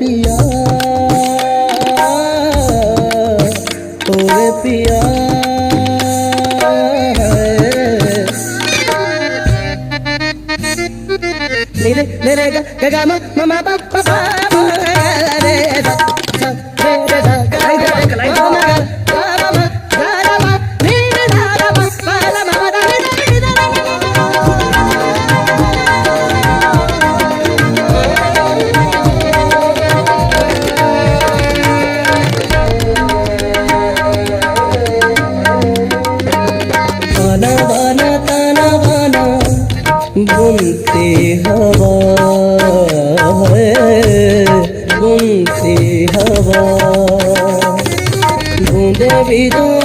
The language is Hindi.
पिया ओरे पिया रे रे गा गा मा मा पा पा पा रे सा रे रे सा गा गा गा मा मा गा मा गा मा रे रे सा गा मा पा ला मा दा रे रे दा आना वाना ताना वाना बुनते हवा है बुनते हवा बूंदे भी दो